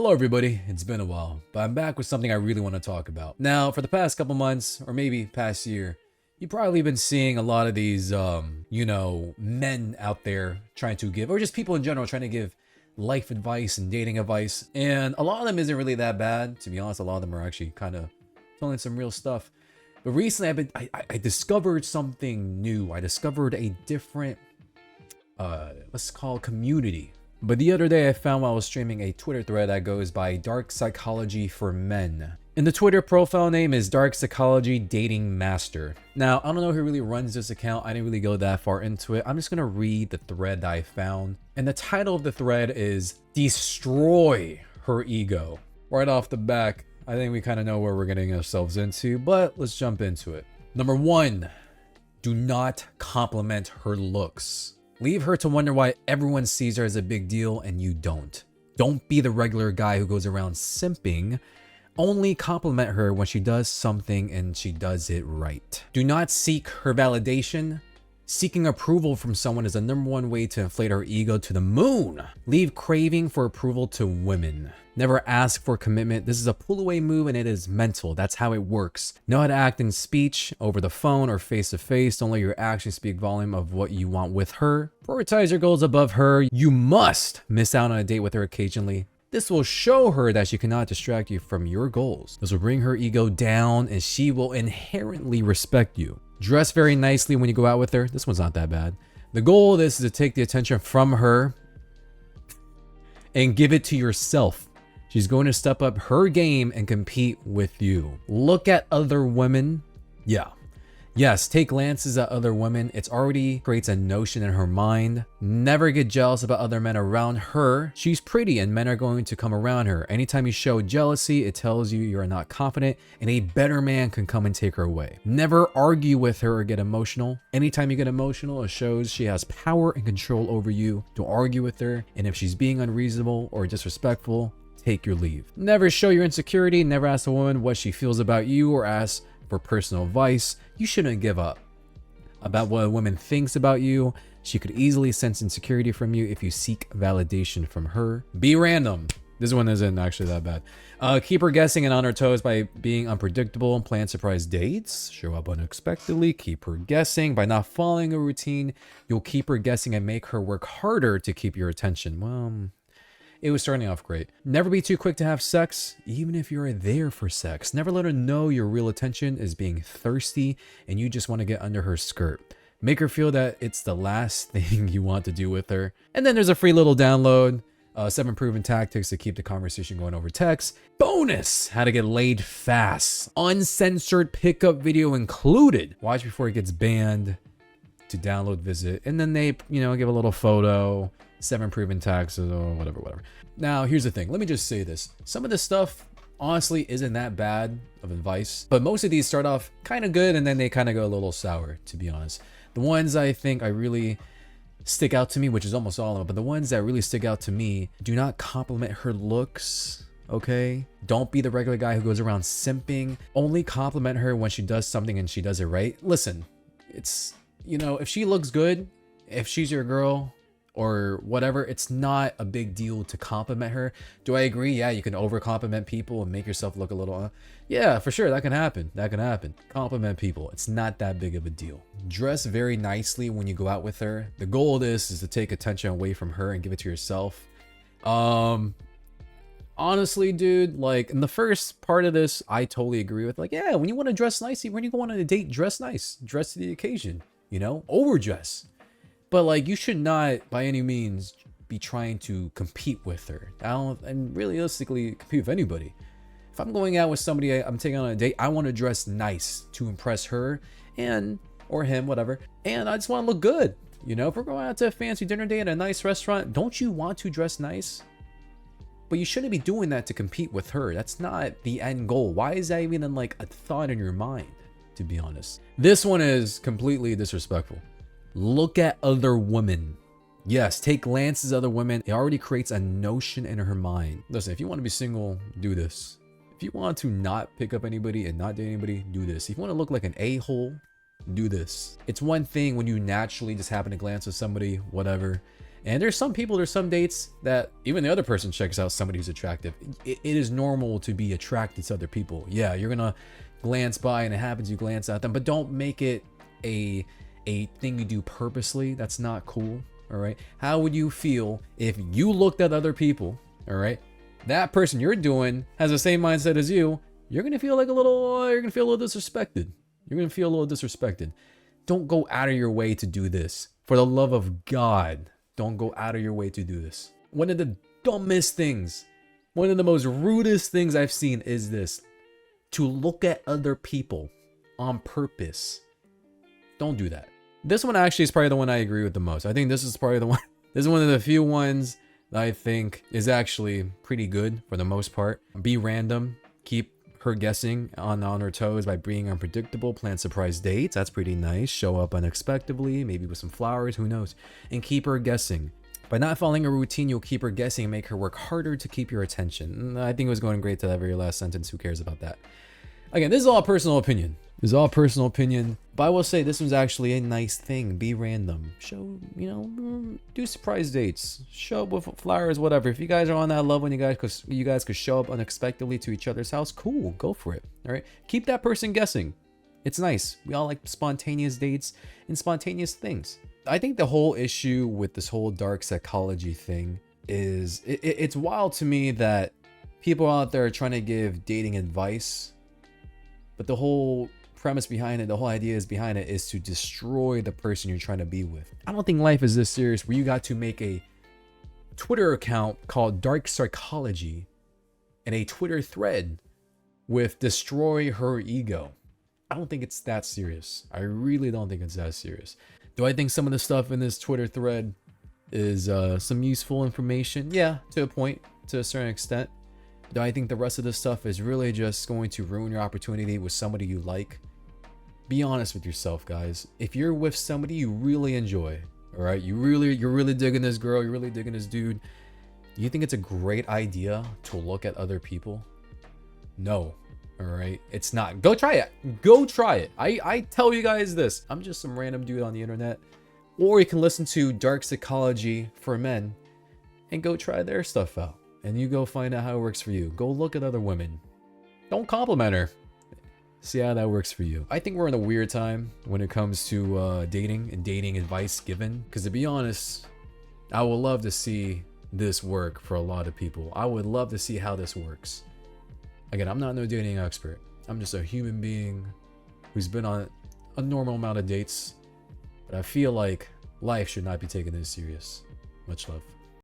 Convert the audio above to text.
Hello everybody, it's been a while, but I'm back with something I really want to talk about. Now, for the past couple months, or maybe past year, you've probably been seeing a lot of these, men out there trying to give, or just people in general trying to give life advice and dating advice. And a lot of them isn't really that bad. To be honest, a lot of them are actually kind of telling some real stuff. But recently I discovered something new. I discovered a different, let's call it community. But the other day I found while I was streaming a Twitter thread that goes by Dark Psychology for Men. And the Twitter profile name is Dark Psychology Dating Master. Now, I don't know who really runs this account. I didn't really go that far into it. I'm just gonna read the thread that I found. And the title of the thread is Destroy Her Ego. Right off the back, I think we kind of know where we're getting ourselves into, but let's jump into it. Number 1, do not compliment her looks. Leave her to wonder why everyone sees her as a big deal and you don't. Don't be the regular guy who goes around simping. Only compliment her when she does something and she does it right. Do not seek her validation. Seeking approval from someone is the #1 way to inflate her ego to the moon. Leave craving for approval to women. Never ask for commitment. This is a pull away move and it is mental. That's how it works. Know how to act in speech, over the phone or face to face. Don't let your actions speak volume of what you want with her. Prioritize your goals above her. You must miss out on a date with her occasionally. This will show her that she cannot distract you from your goals. This will bring her ego down and she will inherently respect you. Dress very nicely when you go out with her. This one's not that bad. The goal of this is to take the attention from her and give it to yourself. She's going to step up her game and compete with you. Look at other women. Yes, take glances at other women. It already creates a notion in her mind. Never get jealous about other men around her. She's pretty and men are going to come around her. Anytime you show jealousy, it tells you are not confident and a better man can come and take her away. Never argue with her or get emotional. Anytime you get emotional, it shows she has power and control over you. Don't argue with her. And if she's being unreasonable or disrespectful, take your leave. Never show your insecurity. Never ask a woman what she feels about you or ask for personal advice. You shouldn't give up about what a woman thinks about you. She could easily sense insecurity from you if you seek validation from her. Be random. This one isn't actually that bad. Keep her guessing and on her toes by being unpredictable. Plan surprise dates. Show up unexpectedly. Keep her guessing. By not following a routine, you'll keep her guessing and make her work harder to keep your attention. Well, it was starting off great. Never be too quick to have sex, even if you're there for sex. Never let her know your real attention is being thirsty and you just want to get under her skirt. Make her feel that it's the last thing you want to do with her. And then there's a free little download. 7 proven tactics to keep the conversation going over text. Bonus! How to get laid fast. Uncensored pickup video included. Watch before it gets banned. To download, visit. And then they, give a little photo. 7 proven taxes or whatever. Now, here's the thing. Let me just say this. Some of this stuff, honestly, isn't that bad of advice. But most of these start off kind of good and then they kind of go a little sour, to be honest. The ones I think I really stick out to me, which is almost all of them, but the ones that really stick out to me, do not compliment her looks, okay? Don't be the regular guy who goes around simping. Only compliment her when she does something and she does it right. Listen, it's, if she looks good, if she's your girl, or whatever, it's not a big deal to compliment her. Do I agree? Yeah, you can over compliment people and make yourself look a little, yeah, for sure, that can happen. Compliment people. It's not that big of a deal. Dress very nicely when you go out with her. The goal of this is to take attention away from her and give it to yourself. Honestly, dude, like in the first part of this, I totally agree with, like, yeah, when you want to dress nicely, when you go on a date, dress nice, dress to the occasion, overdress. But like, you should not by any means be trying to compete with her. And realistically compete with anybody. If I'm going out with somebody I'm taking on a date, I want to dress nice to impress her or him, whatever. And I just want to look good. If we're going out to a fancy dinner date at a nice restaurant, don't you want to dress nice? But you shouldn't be doing that to compete with her. That's not the end goal. Why is that even like a thought in your mind, to be honest? This one is completely disrespectful. Look at other women. Yes, take glances at other women. It already creates a notion in her mind. Listen, if you want to be single, do this. If you want to not pick up anybody and not date anybody, do this. If you want to look like an a-hole, do this. It's one thing when you naturally just happen to glance at somebody, whatever, And there's some people, there's some dates that even the other person checks out somebody who's attractive. It is normal to be attracted to other people. Yeah, you're gonna glance by and it happens, you glance at them, but don't make it a thing you do purposely. That's not cool. All right. How would you feel if you looked at other people? All right. That person you're doing has the same mindset as you. You're gonna feel like a little. You're gonna feel a little disrespected. You're gonna feel a little disrespected. Don't go out of your way to do this. For the love of God, don't go out of your way to do this. One of the dumbest things, one of the most rudest things I've seen is this: to look at other people on purpose. Don't do that. This one actually is probably the one I agree with the most. I think this is probably the one. This is one of the few ones that I think is actually pretty good for the most part. Be random. Keep her guessing on her toes by being unpredictable. Plan surprise dates. That's pretty nice. Show up unexpectedly, maybe with some flowers. Who knows? And keep her guessing. By not following a routine, you'll keep her guessing and make her work harder to keep your attention. I think it was going great to that very last sentence. Who cares about that? Again, this is all personal opinion. This is all personal opinion. But I will say this was actually a nice thing. Be random. Show, do surprise dates. Show up with flowers, whatever. If you guys are on that level and you guys could show up unexpectedly to each other's house, cool. Go for it. All right. Keep that person guessing. It's nice. We all like spontaneous dates and spontaneous things. I think the whole issue with this whole dark psychology thing is it's wild to me that people out there are trying to give dating advice, but the whole premise behind it, the whole idea is behind it is to destroy the person you're trying to be with. I don't think life is this serious where you got to make a Twitter account called Dark Psychology and a Twitter thread with destroy her ego. I don't think it's that serious. I really don't think it's that serious. Do I think some of the stuff in this Twitter thread is some useful information? Yeah, to a point, to a certain extent. Do I think the rest of this stuff is really just going to ruin your opportunity with somebody you like? Be honest with yourself, guys. If you're with somebody you really enjoy, all right, you're really digging this girl, you're really digging this dude, do you think it's a great idea to look at other people? No. All right, it's not. Go try it. Go try it. I tell you guys this. I'm just some random dude on the internet. Or you can listen to Dark Psychology for Men and go try their stuff out. And you go find out how it works for you. Go look at other women. Don't compliment her. See how that works for you. I think we're in a weird time when it comes to dating and dating advice given. Because to be honest, I would love to see this work for a lot of people. I would love to see how this works. Again, I'm not no dating expert. I'm just a human being who's been on a normal amount of dates. But I feel like life should not be taken this serious. Much love.